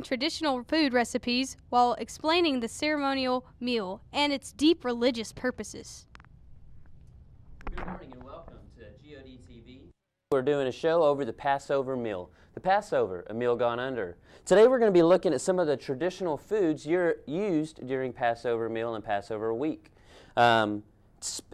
sharing traditional food recipes while explaining the ceremonial meal and its deep religious purposes. Good morning and welcome to GOD TV. We're doing a show over the Passover meal. The Passover, a meal gone under. Today we're going to be looking at some of the traditional foods used during Passover meal and Passover week.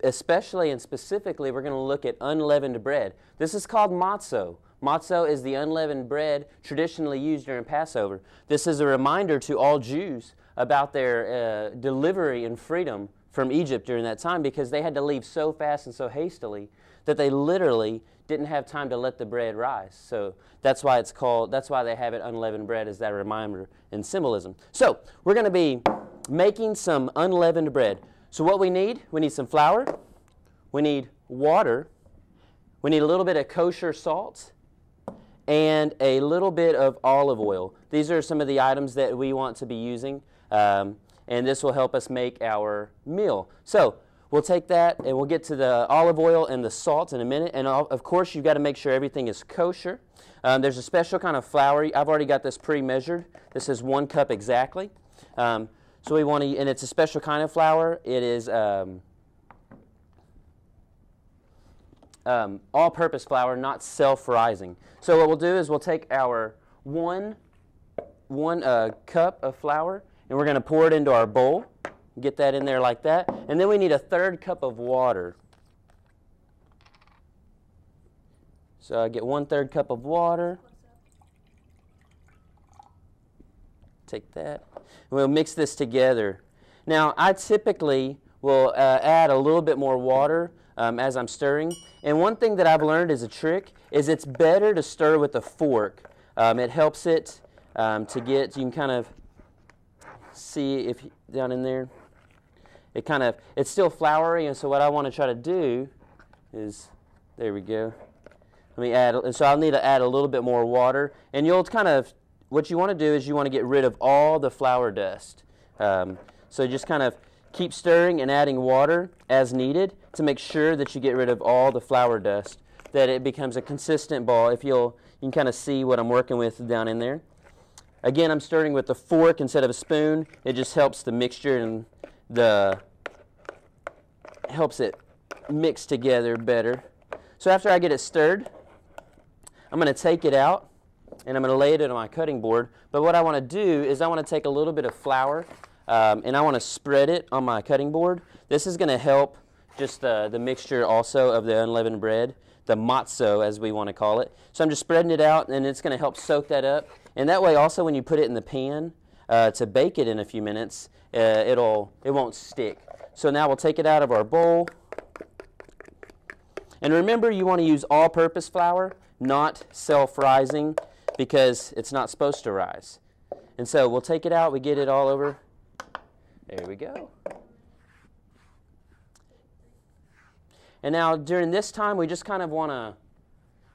Especially and specifically, we're going to look at unleavened bread. This is called matzo. Matzo is the unleavened bread traditionally used during Passover. This is a reminder to all Jews about their delivery and freedom from Egypt during that time, because they had to leave so fast and so hastily that they literally didn't have time to let the bread rise. So that's why they have it unleavened bread, as that reminder and symbolism. So we're going to be making some unleavened bread. So what we need some flour, we need water, we need a little bit of kosher salt, and a little bit of olive oil. These are some of the items that we want to be using, and this will help us make our meal. So we'll take that and we'll get to the olive oil and the salt in a minute. And of course, you've got to make sure everything is kosher. There's a special kind of flour. I've already got this pre-measured. This is 1 cup exactly. So we want to, and it's a special kind of flour. It is all-purpose flour, not self-rising. So what we'll do is we'll take our one cup of flour, and we're going to pour it into our bowl. Get that in there like that. And then we need a 1/3 cup of water. So I get 1/3 cup of water. Take that. And we'll mix this together. Now, I typically will add a little bit more water as I'm stirring. And one thing that I've learned as a trick is it's better to stir with a fork. It helps it to get, you can kind of see if down in there, it's still floury, and so what I want to try to do is, there we go. Let me add, and so I'll need to add a little bit more water, and you'll kind of, what you want to do is you want to get rid of all the flour dust. So just kind of keep stirring and adding water as needed to make sure that you get rid of all the flour dust, that it becomes a consistent ball. You can kind of see what I'm working with down in there. Again, I'm stirring with a fork instead of a spoon. It just helps the mixture and helps it mix together better. So after I get it stirred, I'm going to take it out and I'm going to lay it on my cutting board. But what I want to do is I want to take a little bit of flour and I want to spread it on my cutting board. This is going to help just the mixture also of the unleavened bread, the matzo as we want to call it. So I'm just spreading it out, and it's going to help soak that up. And that way also when you put it in the pan to bake it in a few minutes, it won't stick. So now we'll take it out of our bowl. And remember, you want to use all-purpose flour, not self-rising, because it's not supposed to rise. And so we'll take it out, we get it all over. There we go. And now during this time, we just kind of want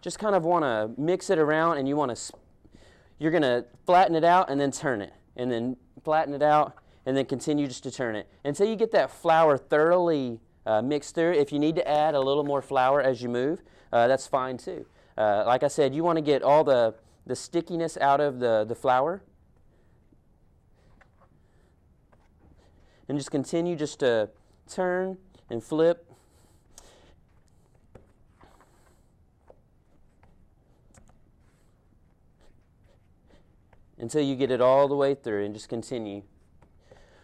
to mix it around, and you're going to flatten it out and then turn it, and then flatten it out and then continue just to turn it until you get that flour thoroughly mixed through. If you need to add a little more flour as you move, that's fine too. Like I said, you want to get all the stickiness out of the flour. And just continue just to turn and flip. Until you get it all the way through, and just continue.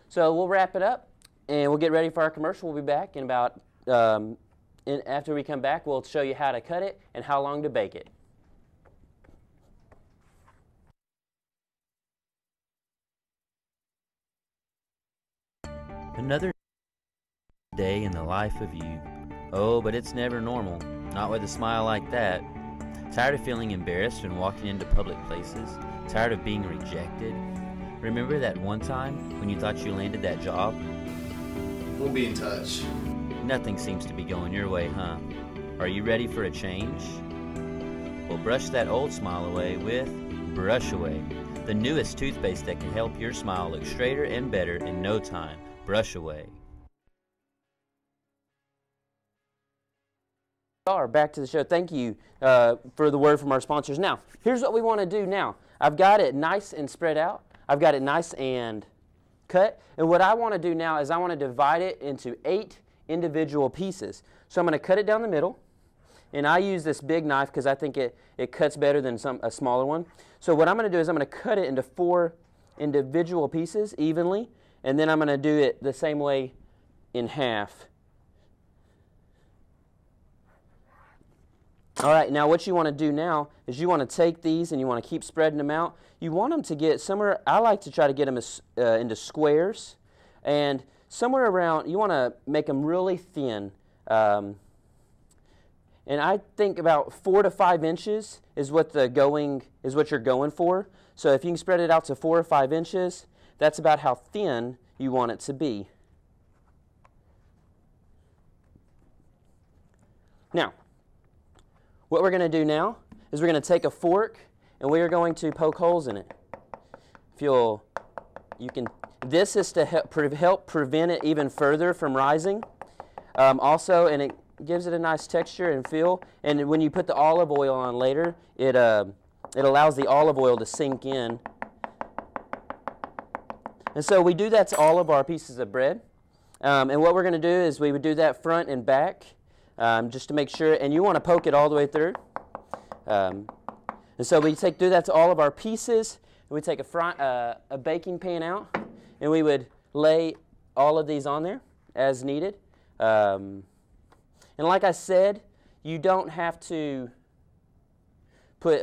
So we'll wrap it up and we'll get ready for our commercial. We'll be back in about, after we come back, we'll show you how to cut it and how long to bake it. Another day in the life of you. Oh, but it's never normal. Not with a smile like that. Tired of feeling embarrassed when walking into public places? Tired of being rejected? Remember that one time when you thought you landed that job? We'll be in touch. Nothing seems to be going your way, huh? Are you ready for a change? Well, brush that old smile away with Brush Away, the newest toothpaste that can help your smile look straighter and better in no time. Brush Away. Back to the show. Thank you for the word from our sponsors. Now, here's what we want to do now. I've got it nice and spread out. I've got it nice and cut. And what I want to do now is I want to divide it into 8 individual pieces. So I'm going to cut it down the middle. And I use this big knife because I think it cuts better than a smaller one. So what I'm going to do is I'm going to cut it into 4 individual pieces evenly. And then I'm going to do it the same way in half. All right, now what you want to do now is you want to take these and you want to keep spreading them out. You want them to get somewhere, I like to try to get them into squares. And somewhere around, you want to make them really thin. And I think about 4 to 5 inches is what you're going for. So if you can spread it out to 4 or 5 inches, that's about how thin you want it to be. Now, what we're going to do now is we're going to take a fork and we are going to poke holes in it. This is to help prevent it even further from rising. Also, and it gives it a nice texture and feel. And when you put the olive oil on later, it allows the olive oil to sink in. And so we do that to all of our pieces of bread. And what we're going to do is we would do that front and back. Just to make sure, and you want to poke it all the way through. And so we do that to all of our pieces. And we take a baking pan out, and we would lay all of these on there as needed. And like I said, you don't have to put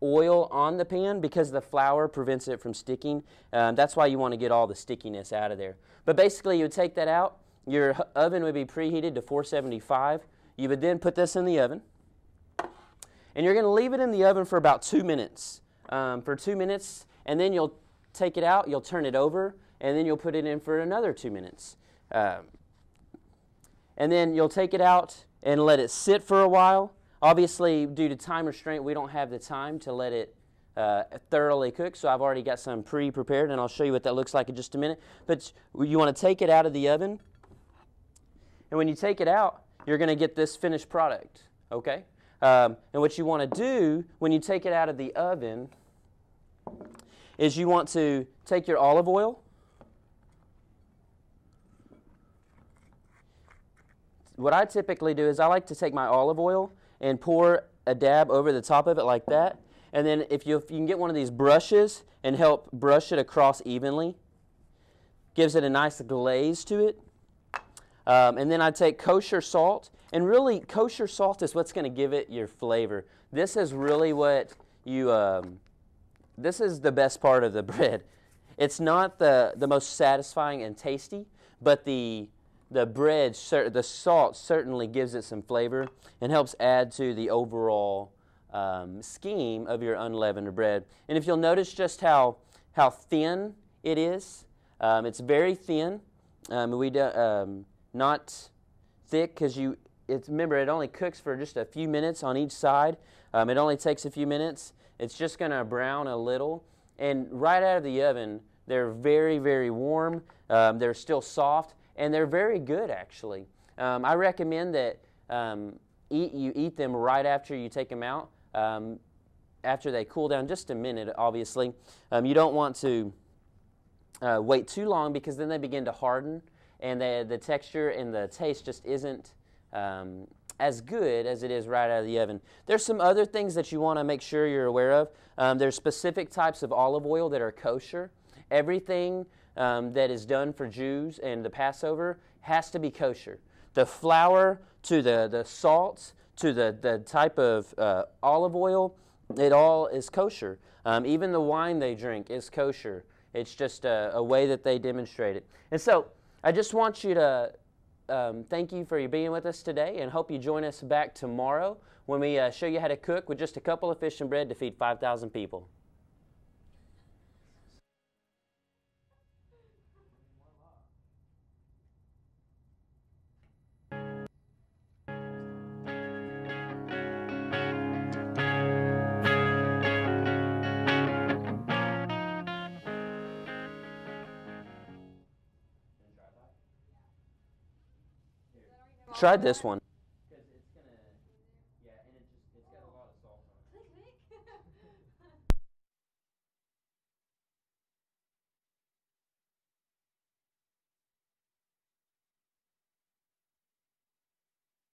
oil on the pan because the flour prevents it from sticking. That's why you want to get all the stickiness out of there. But basically, you would take that out. Your oven would be preheated to 475. You would then put this in the oven. And you're going to leave it in the oven for about 2 minutes. For 2 minutes, and then you'll take it out, you'll turn it over, and then you'll put it in for another 2 minutes. And then you'll take it out and let it sit for a while. Obviously, due to time restraint, we don't have the time to let it thoroughly cook, so I've already got some pre-prepared, and I'll show you what that looks like in just a minute. But you want to take it out of the oven. And when you take it out, you're going to get this finished product, okay? And what you want to do when you take it out of the oven is you want to take your olive oil. What I typically do is I like to take my olive oil and pour a dab over the top of it like that. And then if you can get one of these brushes and help brush it across evenly, gives it a nice glaze to it. And then I take kosher salt, and really kosher salt is what's going to give it your flavor. This is really what this is the best part of the bread. It's not the most satisfying and tasty, but the bread, the salt certainly gives it some flavor and helps add to the overall scheme of your unleavened bread. And if you'll notice just how thin it is, it's very thin. Not thick because remember, it only cooks for just a few minutes on each side. It only takes a few minutes. It's just going to brown a little. And right out of the oven, they're very, very warm. They're still soft, and they're very good, actually. I recommend that you eat them right after you take them out, after they cool down just a minute, obviously. You don't want to wait too long because then they begin to harden. And the texture and the taste just isn't as good as it is right out of the oven. There's some other things that you want to make sure you're aware of. There's specific types of olive oil that are kosher. Everything that is done for Jews and the Passover has to be kosher. The flour to the salts to the type of olive oil, it all is kosher. Even the wine they drink is kosher. It's just a way that they demonstrate it. And so I just want you to thank you for being with us today, and hope you join us back tomorrow when we show you how to cook with just a couple of fish and bread to feed 5,000 people. Try this one.